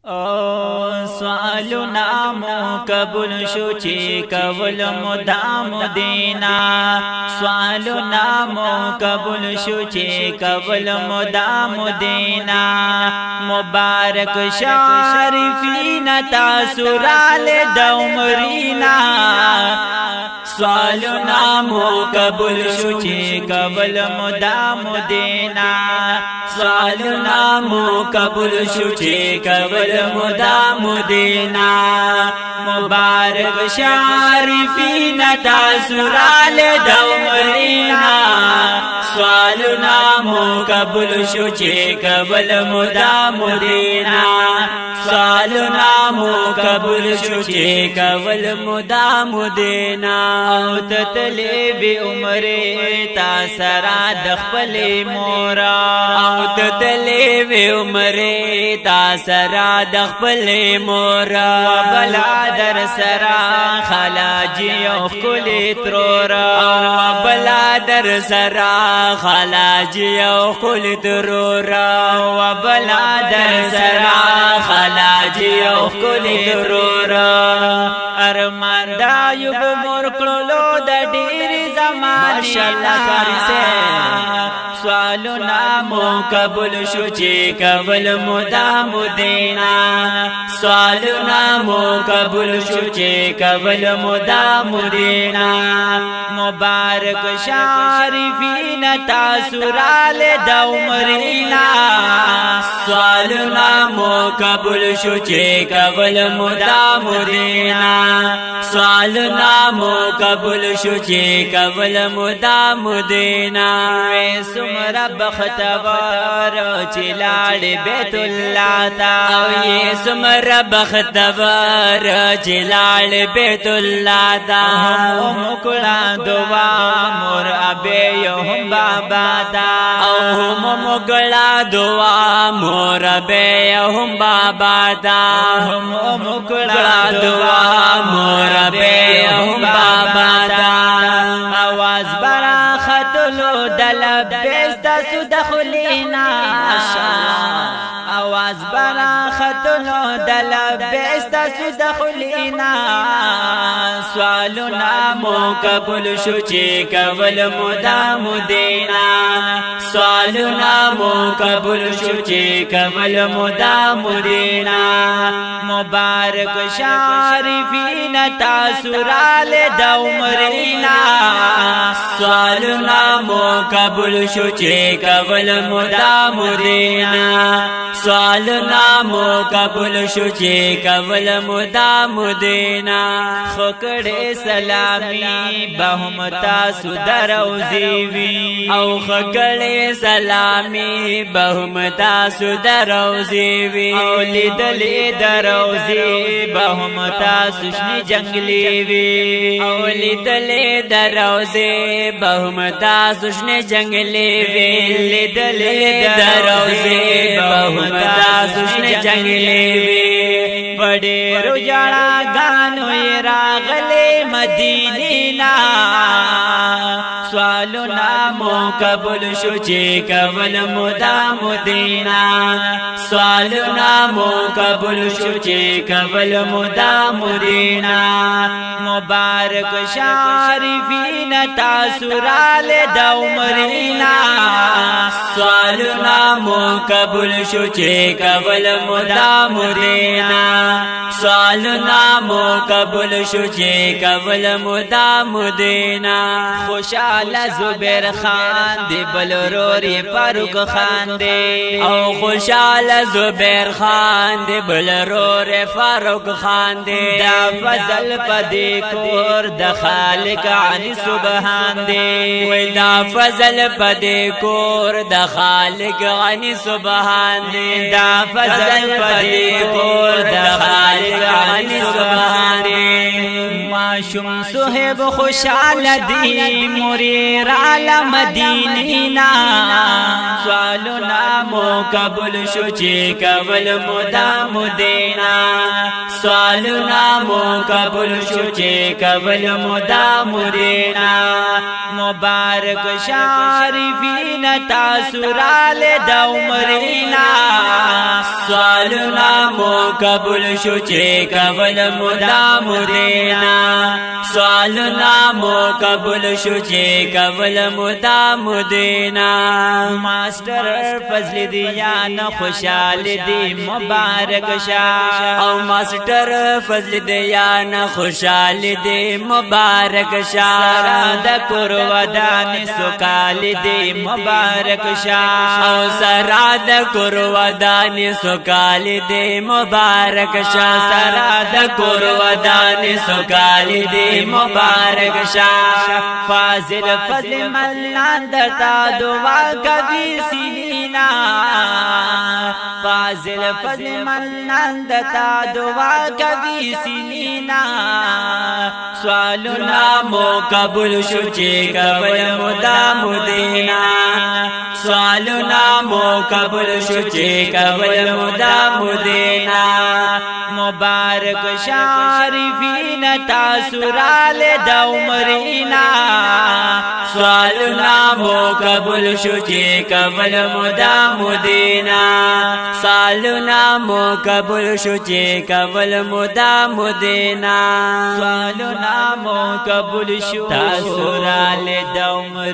سوالنا مو قبول شو چې کول مدام دینا سوالنا مو قبول شو چې کول مدام دینا مبارک شارفین تاسرال دومرینا سوالنا مو قبول شو چې کول مدام دینا سوالنا مو قبول شو چې کول مدام دینا مبارک شارفین تاسرال دومرینا سوالنا مو قبول شو چې کول مدام دینا سوالنا مو قبول شو چې کول مدام دینا او تتلی بی عمره تا سرا دخپل مورا او تتلی بی عمره تا سرا دخپل مورا وبلا در سرا خلاجی او خلی ترورا وبلا در سرا خلاجی او خلی ترورا وبلا در سرا خلاجی او خلی ترورا ارمان دا یوب مرکلو دا ډیر زمانه سوالنا مو قبول شو چې کول مدام دینا سوالنا مو قبول شو چې کول مدام دینا مبارک شارفین تاسرال دومرینا سوالنا مو قبول شو چې کول مدام دینا سوالنا مو قبول شو چې کول مدام دینا سمر بختوار چې لاړ بیت الله تا او یې سمر بختوار چې لاړ بیت الله تا هم کړه دعا مور ابي هم بابا تا او هم کړه دعا مور ابي هم بابا تا هم کړه دعا مور ابي هم بابا تا आवाज बड़ा खतलो दलब बेस्ता सुदखलिना आवाज बड़ा खतलो दलब बेस्ता सुदखलिना سوالنا मो قبول شو چې کول مدام دینا سوالنا मो قبول شو چې کول مدام دینا مبارک شارفین تاسرال دومرینا سوالنا مو قبول شو چې کول مدام دینا سوالنا مو قبول شو چې کول مدام دینا خکړې سلامي بهم تاسو دروزي وي او خکړې سلامي بهم تاسو دروزي وي او لیدلې دروزي بهم تاسو شني جنگلي وي او لیدلې دروزي بهم تاسو شني جنگلي وي لیدلې دروزي بهم تاسو شني جنگلي وي بڑے رجاڑا گانو راغلے مدینینا سوالنا مو قبول شو چې کول مدام دینا سوالنا مو قبول شو چې کول مدام دینا مبارک شارفین تاسرال دومرینا سوالنا مو قبول شو چې کول مدام دینا سوالنا مو قبول شو چې کول مدام دینا خوشحال زبیر خان دی بلروری فاروق خان دی او خوشحال زبیر خان دی بلروری فاروق خان دی دا فضل پدی کور د خالق عنی سبحان دی وی دا فضل پدی کور د خالق عنی سبحان دی دا فضل پدی کور د خالق عنی سبحان دی ماشوم صہب خوشحال دی مریر عالم مدینینا سوالنا مو قبول شو چې کول مدام دینا سوالنا مو قبول شو چې قبل مدا مرینا مبارک شارفین تاسرال د عمرنا سوالنا مو قبول شو چې قبل مدا مرینا سوالنا مو قبول شو چې قبل مدا مرینا ماسٹر فضل دیان خوشحال دی مبارک شاه او ماسٹر فضل دیان خوشحال دی مبارک شاه د کور ودان سوکال دی مبارک شاه او سرا د کور ودان سوکال دی مبارک شاه سرا د کور ودان سوکال دی مبارک شاه فاضل فضل ملان درتا دعا کوي سینینا فاضل فضل ملان درتا دعا کوي سینینا سوالنا مو قبول شو چې قبل مدا مدینا سوالنا مو قبول شو چې قبل مدا مدینا مبارک شارفین تاسرال د عمرنا سوالنا مو قبول شو چې قبل مدا مدینا سوالنا مو قبول شو چې قبل مدا مدینا سوالنا مو قبول شو تاسرال د عمرنا